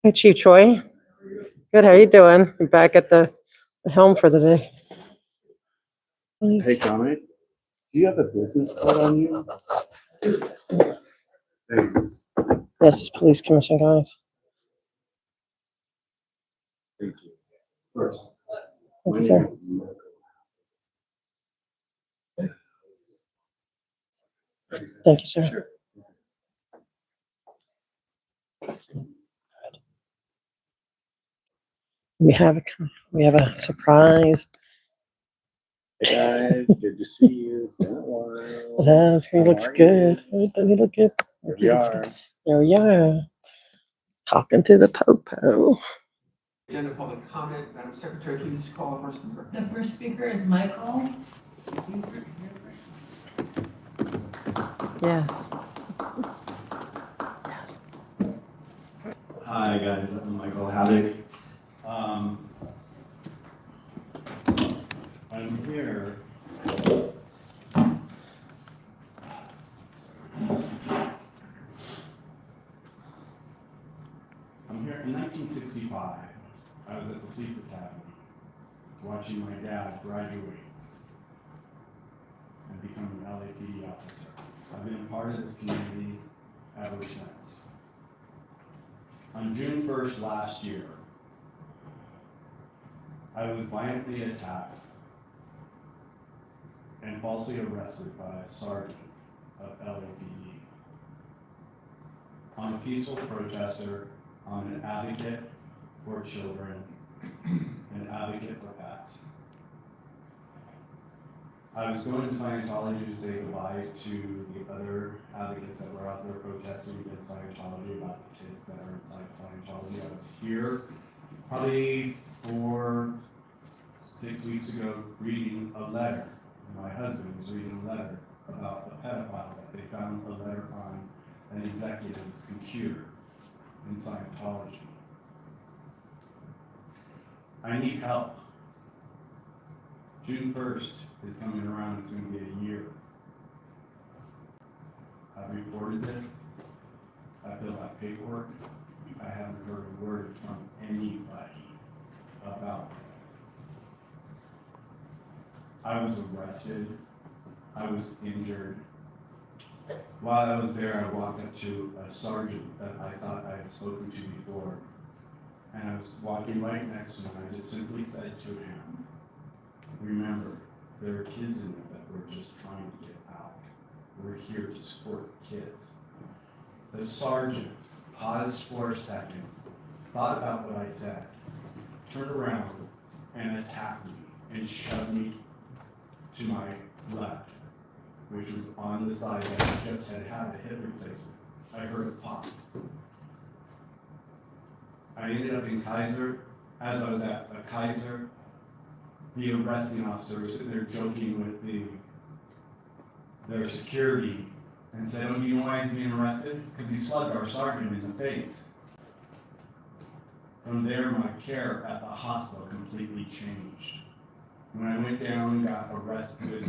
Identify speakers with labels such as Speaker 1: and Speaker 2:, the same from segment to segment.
Speaker 1: Hey, Chief Choi. Good. How you doing? I'm back at the helm for the day.
Speaker 2: Hey, Tommy, do you have a business card on you? Thanks.
Speaker 1: Yes, it's police commission, guys.
Speaker 2: Thank you. First,
Speaker 1: Thank
Speaker 2: my
Speaker 1: you, sir.
Speaker 2: name is Michael.
Speaker 1: Thank you, sir.
Speaker 2: Sure.
Speaker 1: We have a surprise.
Speaker 2: Hey guys, good to see you. It's been a while.
Speaker 1: Yes, he
Speaker 2: How
Speaker 1: looks
Speaker 2: are
Speaker 1: good.
Speaker 2: you?
Speaker 1: He look good.
Speaker 2: Here
Speaker 1: He
Speaker 2: we
Speaker 1: looks
Speaker 2: are.
Speaker 1: good. There we are. Talking to the popo.
Speaker 3: Agenda public comment. Madam Secretary, please call the first speaker.
Speaker 4: The first speaker is Michael.
Speaker 1: Yes. Yes.
Speaker 5: Hi guys, I'm Michael Haddock. I'm here. I'm here in 1965. I was at the police academy watching my dad graduate and become an LAPD officer. I've been a part of this community ever since. On June 1st last year, I was violently attacked and falsely arrested by a sergeant of LAPD. I'm a peaceful protester. I'm an advocate for children, an advocate for pets. I was going to Scientology to say goodbye to the other advocates that were out there protesting against Scientology, about the kids that are inside Scientology. I was here probably 6 weeks ago reading a letter. My husband was reading a letter about a pedophile that they found a letter on an executive's computer in Scientology. I need help. June 1st is coming around, it's going to be a year. I've reported this, I filled out paperwork, I haven't heard a word from anybody about this. I was arrested, I was injured. While I was there, I walked up to a sergeant that I thought I had spoken to before, and I was walking right next to him, and I just simply said to him, remember, there are kids in there that we're just trying to get out. We're here to support the kids. The sergeant paused for a second, thought about what I said, turned around and attacked me and shoved me to my left, which was on the side that I just had a hip replacement. I heard it pop. I ended up in Kaiser. As I was at a Kaiser, the arresting officer was sitting there joking with their security and said, oh, do you know why he's being arrested? Because he slugged our sergeant in the face. From there, my care at the hospital completely changed. When I went down and got arrested,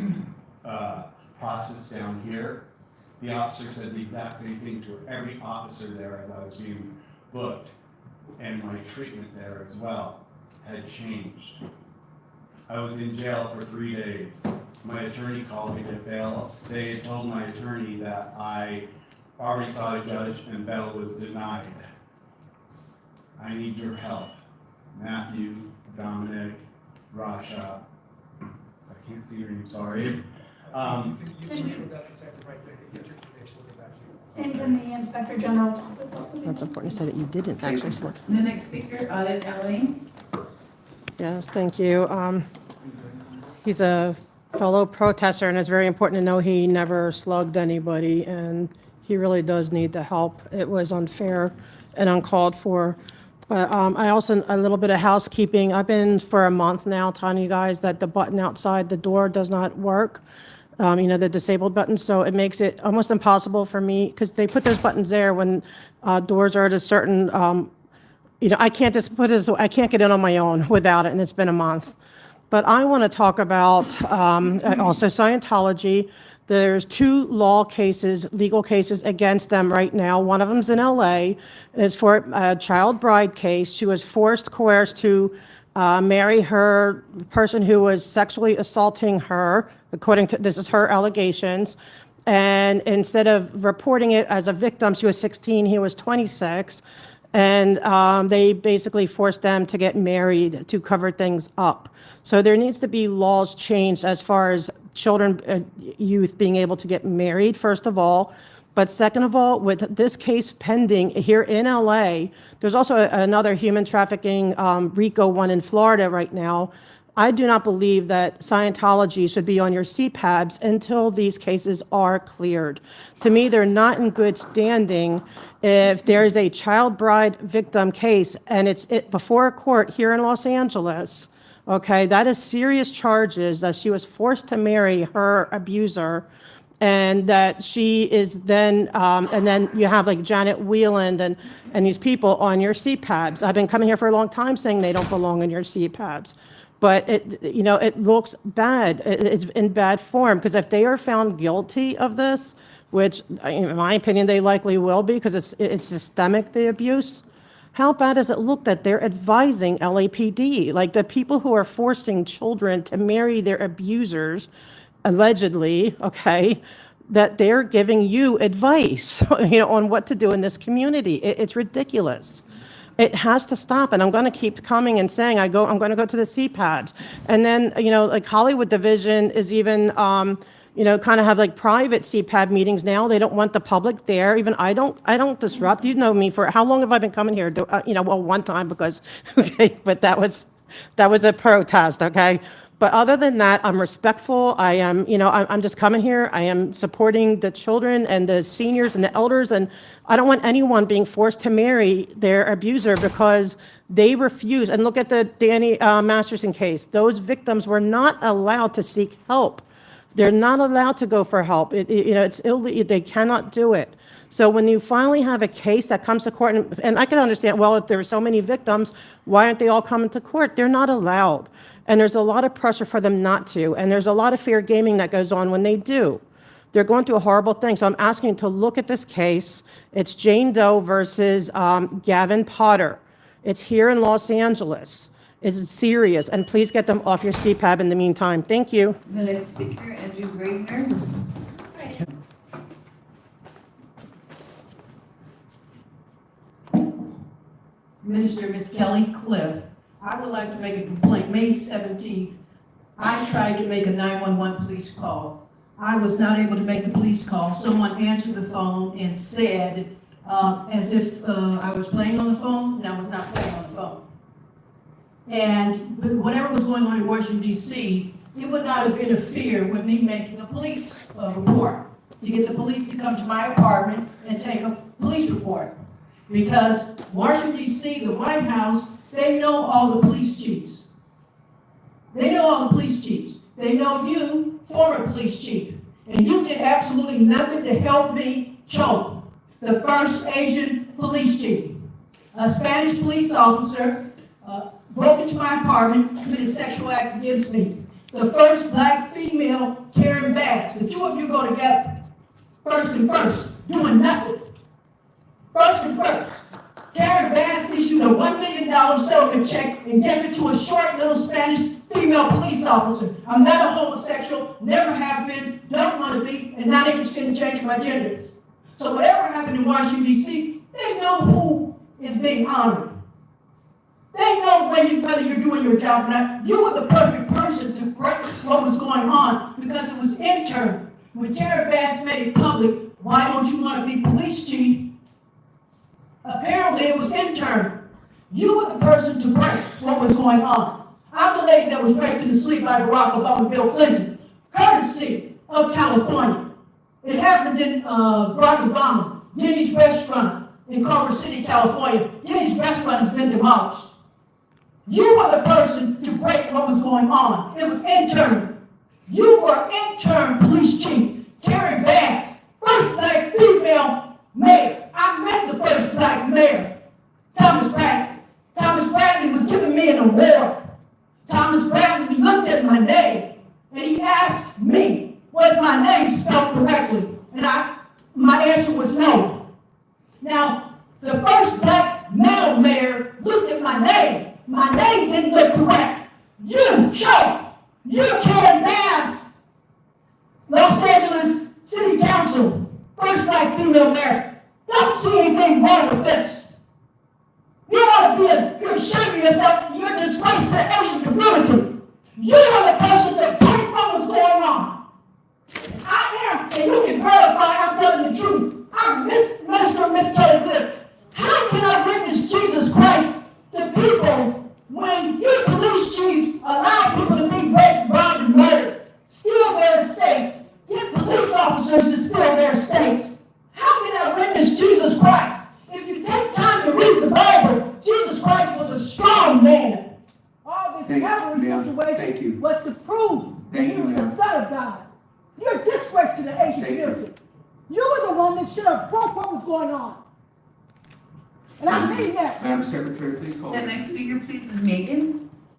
Speaker 5: processed down here, the officer said the exact same thing to every officer there as I was being booked, and my treatment there as well had changed. I was in jail for 3 days. My attorney called me to bail. They had told my attorney that I already saw a judge and bail was denied. I need your help. Matthew, Dominic, Rasha, I can't see your name, sorry.
Speaker 3: You can give that detective right there. Get your information, we'll get back to you.
Speaker 6: And can the Inspector General's office also be?
Speaker 1: That's important to say that you didn't actually select.
Speaker 4: The next speaker, Audit Ellie.
Speaker 1: Yes, thank you. He's a fellow protester, and it's very important to know he never slugged anybody, and he really does need the help. It was unfair and uncalled for. But I also, a little bit of housekeeping. I've been for a month now telling you guys that the button outside the door does not work. The disabled button, so it makes it almost impossible for me, because they put those buttons there when doors are at a certain, I can't just put it, so I can't get in on my own without it, and it's been a month. But I want to talk about also Scientology. There's 2 legal cases against them right now. One of them's in LA. It's for a child bride case. She was coerced to marry her person who was sexually assaulting her, this is her allegations. And instead of reporting it as a victim, she was 16, he was 26. And they basically forced them to get married to cover things up. So there needs to be laws changed as far as children, youth being able to get married, first of all. But second of all, with this case pending here in LA, there's also another human trafficking RICO one in Florida right now. I do not believe that Scientology should be on your CPABs until these cases are cleared. To me, they're not in good standing if there is a child bride victim case and it's before a court here in Los Angeles. Okay, that is serious charges that she was forced to marry her abuser, and that she is then, and then you have like Janet Wieland and these people on your CPABs. I've been coming here for a long time saying they don't belong in your CPABs. But it looks bad. It's in bad form, because if they are found guilty of this, which in my opinion they likely will be, because it's systemic, the abuse. How bad does it look that they're advising LAPD, like the people who are forcing children to marry their abusers, allegedly, okay, that they're giving you advice, on what to do in this community. It's ridiculous. It has to stop, and I'm going to keep coming and saying I'm going to go to the CPABs, and then like Hollywood Division is even kind of have like private CPAB meetings now. They don't want the public there. Even I don't disrupt. You know me, for how long have I been coming here? Well, one time because okay, but that was a protest, okay. But other than that, I'm respectful. I am, I'm just coming here. I am supporting the children and the seniors and the elders, and I don't want anyone being forced to marry their abuser because they refuse. And look at the Danny Masterson case. Those victims were not allowed to seek help. They're not allowed to go for help. It's illegal. They cannot do it. So when you finally have a case that comes to court, and I can understand, well, if there are so many victims, why aren't they all coming to court? They're not allowed. And there's a lot of pressure for them not to. And there's a lot of fair gaming that goes on when they do. They're going through a horrible thing. So I'm asking you to look at this case. It's Jane Doe versus Gavin Potter. It's here in Los Angeles. It's serious. And please get them off your CPAB in the meantime. Thank you.
Speaker 4: The next speaker, Andrew Greigner.
Speaker 7: Minister Miss Kelly Cliff, I would like to make a complaint. May 17th, I tried to make a 911 police call. I was not able to make the police call. Someone answered the phone and said, as if I was playing on the phone, and I was not playing on the phone. And whatever was going on in Washington, D.C., it would not have interfered with me making a police report, to get the police to come to my apartment and take a police report. Because Washington, D.C., the White House, they know all the police chiefs. They know all the police chiefs. They know you, former police chief. And you did absolutely nothing to help me choke the first Asian police chief. A Spanish police officer broke into my apartment, committed sexual acts against me. The first black female, Karen Bass. The two of you go together, first and first, doing nothing. First and first, Karen Bass issued a $1 million settlement check and gave it to a short little Spanish female police officer. I'm not a homosexual, never have been, don't want to be, and not interested in changing my gender. So whatever happened in Washington, D.C., they know who is being honored. They know whether you're doing your job or not. You were the perfect person to break what was going on because it was internal. When Karen Bass made it public, why don't you want to be police chief? Apparently it was internal. You were the person to break what was going on. I'm the lady that was raped in the sleep by Barack Obama and Bill Clinton, courtesy of California. It happened in Barack Obama, Denny's restaurant in Culver City, California. Denny's restaurant has been demolished. You were the person to break what was going on. It was internal. You were intern police chief, Karen Bass, first black female mayor. I met the first black mayor, Thomas Bradley. Thomas Bradley was giving me an award. Thomas Bradley looked at my name and he asked me what was my name spelled correctly? And my answer was no. Now, the first black male mayor looked at my name. My name didn't look correct. You can ask Los Angeles City Council, first black female mayor. Don't see anything wrong with this. You ought to you're ashamed of yourself. You're a disgrace to the Asian community. You are the person to point out what's going on. I am, and you can verify I'm telling the truth. I'm Minister Miss Kelly Cliff. How can I witness Jesus Christ to people when your police chiefs allow people to be raped, robbed, and murdered, steal their estates, get police officers to steal their estates? How can I witness Jesus Christ? If you take time to read the Bible, Jesus Christ was a strong man. All this Calvary situation was to prove that he was the Son of God. You're a disgrace to the Asian community. You were the one that should have broke what was going on. And I mean that.
Speaker 8: Madam Secretary, please call.
Speaker 4: The next speaker, please, is Megan.